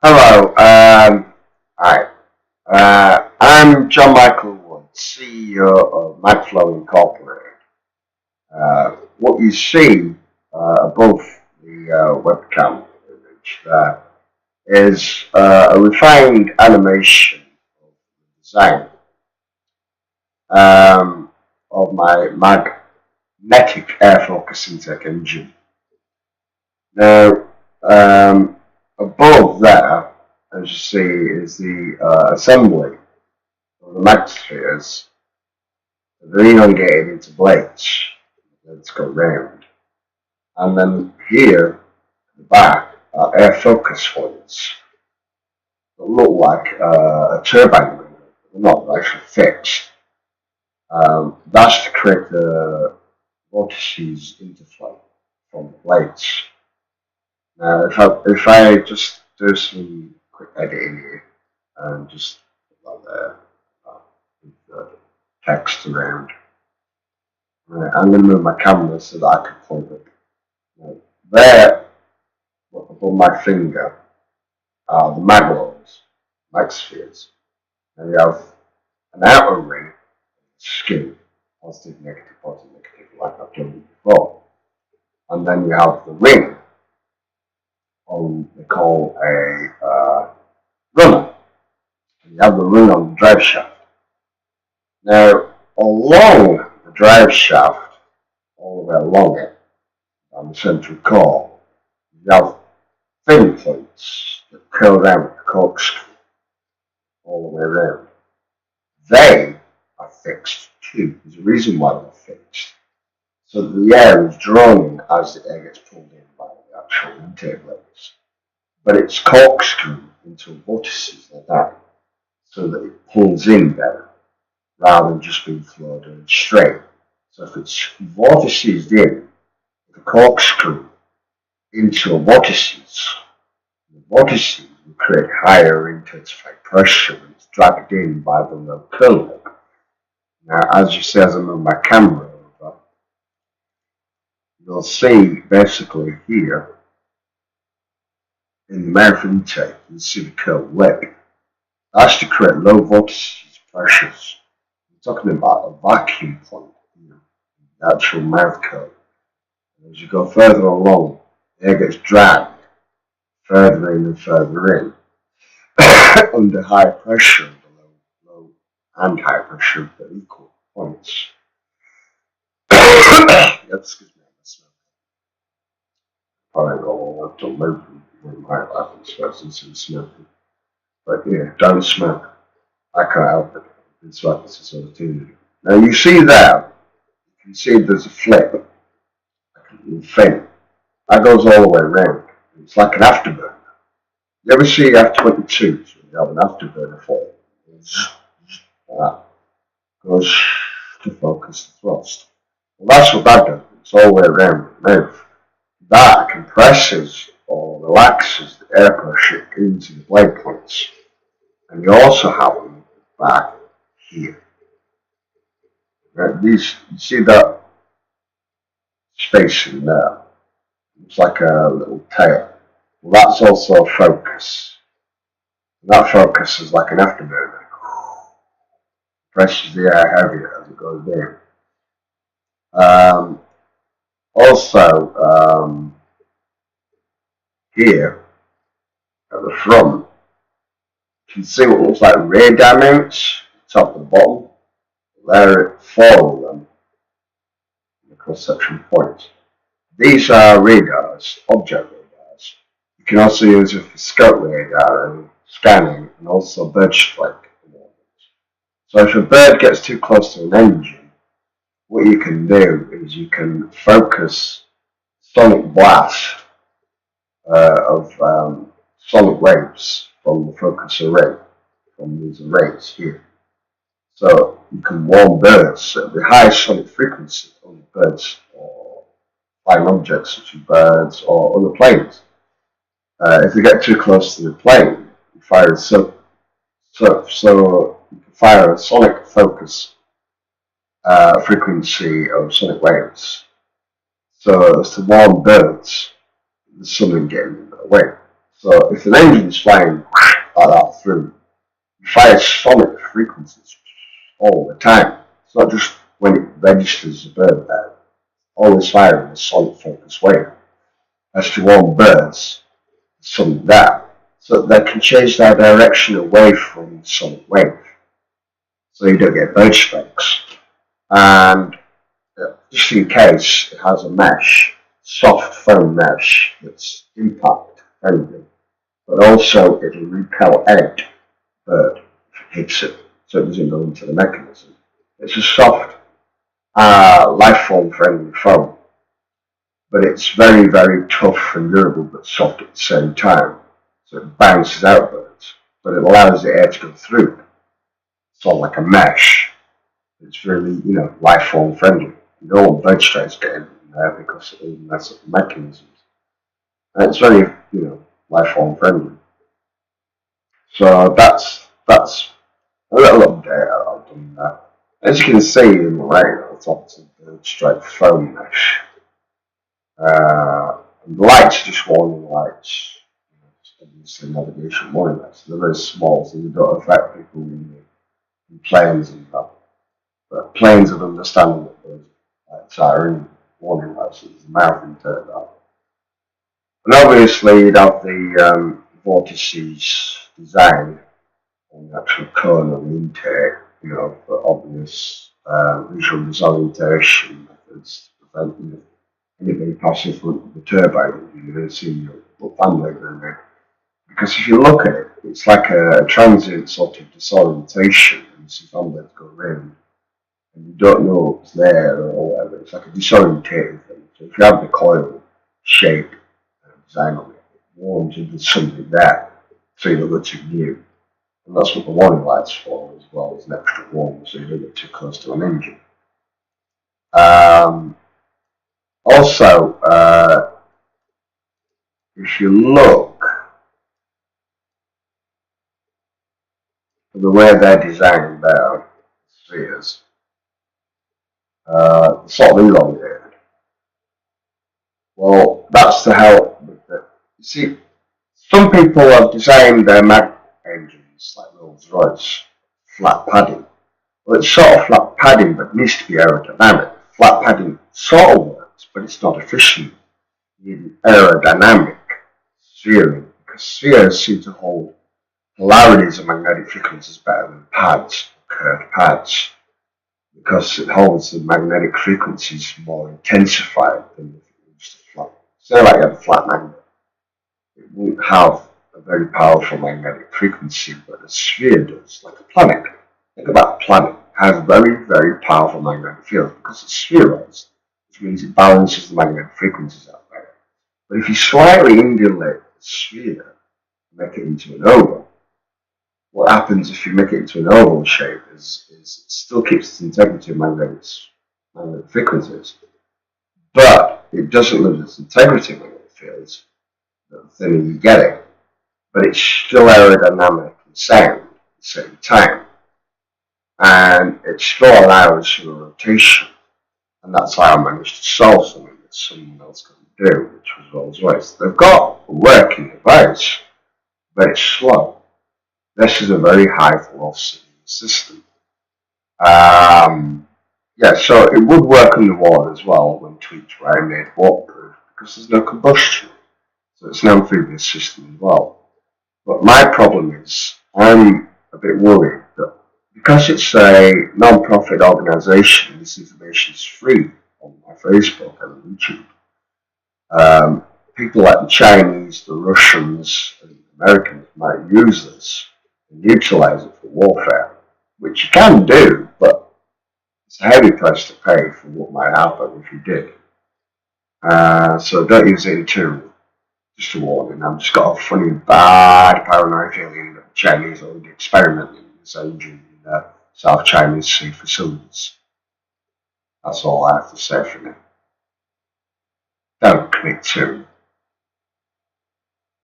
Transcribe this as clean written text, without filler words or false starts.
Hello, hi. I'm John Michael Wood, CEO of M.A.F.I.E Incorporated. What you see above the webcam image there is a refined animation of the design of my magnetic air focus intake engine. Now, um, above there, as you see, is the assembly of the magspheres. They're elongated into blades. Let's go round. And then here, at the back, are air focus points that look like a turbine ring. They're not, they're actually fixed. That's to create the vortices interflow from the blades. Now, if I just do some quick editing here and just put that there, with the text around. Right, I'm going to move my camera so that I can point it. Right, there, above my finger, are the maglows, mag spheres. And you have an outer ring, skin, positive, negative, like I've done before. And then you have the ring on, they call a runner. And you have the ring on the drive shaft. Now, along the drive shaft, all the way along it, on the central core, you have fin points that curl around the corkscrew all the way around. They are fixed too. There's a reason why they're fixed. So that the air is drawn in as the air gets pulled in by the actual intake blades. But it's corkscrewed into vortices like that so that it pulls in better rather than just being flowed in straight. So if it's vortices in, the corkscrew into a vortices, the vortices will create higher intensified pressure when it's dragged in by the low curl. Now, as you see, as I move my camera over, you'll see basically here in the mouth intake, you see the curved lip. That's to create low vortices pressures. We're talking about a vacuum point, the actual mouth curve. And as you go further along, the air gets dragged further in and further in under high pressure, the low and high pressure at equal points. Excuse me, I smell. Probably all to live in my life expectancy to smoking. But yeah, don't smoke. I can't help it. It's like this is opportunity. Now you see there, you can see there's a flip, like a fin. That goes all the way around. It's like an afterburner. You ever see F-22? So you have an afterburner for it. That goes to focus the thrust. Well, that's what that does. It's all the way around the mouth. That compresses or relaxes the air pressure into the blade points. And you also have them back here. Right? These, you see that space in there? It's like a little tail. Well, that's also a focus. And that focus is like an afterburner. Presses the air heavier as it goes down. Also, here at the front, you can see what looks like radar mounts, top and bottom. There are four of them, the cross-section points. These are radars, object radars. You can also use it for scope radar and scanning, and also bird strike. So if a bird gets too close to an engine, what you can do is you can focus sonic blast of sonic waves from the focus array, from these arrays here. So you can warn birds at the highest sonic frequency on birds or flying objects such as birds or other planes. If they get too close to the plane, you fire so you can fire a sonic focus frequency of sonic waves. So as to warn birds, there's something getting in their way. So if an engine's flying like that through, you fire sonic frequencies all the time. It's not just when it registers a bird there. Always firing a sonic focused wave. As to warn birds, something there. So they can change their direction away from the sonic wave. So you don't get bird strikes. And just in case, it has a mesh, soft foam mesh that's impact friendly, but also it'll repel any bird if it hits it, so it doesn't go into the mechanism. It's a soft, life form friendly foam, but it's very, very tough and durable, but soft at the same time. So it bounces out birds, but it allows the air to go through. It's sort of like a mesh. It's really, life form friendly. You don't want bird strikes getting in there because it will mess up the mechanisms. And it's very, life form friendly. So that's a little update I've done there. As you can see in the right at the top, it's a bird strike foam mesh. And the lights are just warning lights. Obviously navigation warning lights. They're very small, so they don't affect people in planes and that. But planes would understand that those lights are in warning lights. So there's a mouth turned on. And obviously you'd have the vortices design on the actual cone and the intake, for obvious visual disorientation methods to prevent anybody passing through the turbine. You're going to see your fan leg going in. Because if you look at it, it's like a transient sort of disorientation, and you see fan legs go around, and you don't know it's there or whatever. It's like a disorientating thing. So if you have the coil shape design on it, it warns you there's something there, so you don't go too near. And that's what the warning light's for as well, as an extra warning, so you don't get too close to an engine. Also, if you look at the way they're designed their spheres, sort of elongated. Well, that's to help with the. You see, some people have designed their mag engines like Rolls Royce, flat padding. Well, it's sort of flat padding, but needs to be aerodynamic. Flat padding sort of works, but it's not efficient. You need aerodynamic steering, because spheres seem to hold polarities of magnetic frequencies better than pads, curved pads, because it holds the magnetic frequencies more intensified than if it was just a flat. Say like you have a flat magnet, it won't have a very powerful magnetic frequency, but a sphere does, like a planet. Think about a planet. It has very, very powerful magnetic fields because it's spheroidal, which means it balances the magnetic frequencies out there. But if you slightly indulate the sphere and make it into an oval, what happens if you make it into an oval shape is it still keeps its integrity of magnetic frequencies, but it doesn't lose its integrity of magnetic fields the thinner you get it, but it's still aerodynamic and sound at the same time, and it still allows for a rotation, and that's how I managed to solve something that someone else couldn't do, which was Rolls Royce. They've got a working device, but it's slow. This is a very high velocity system. So it would work underwater as well when tweaked where I made waterproof because there's no combustion. So it's an amphibious system as well. But my problem is I'm a bit worried that because it's a non-profit organisation, this information is free on my Facebook and YouTube. People like the Chinese, the Russians, and the Americans might use this and utilise it for warfare, which you can do, but it's a heavy price to pay for what might happen if you did. So don't use it in too. Just a warning. I've just got a funny, bad paranoid feeling that the Chinese are already experimenting with this engine in their South Chinese Sea facilities. That's all I have to say for now. Don't commit to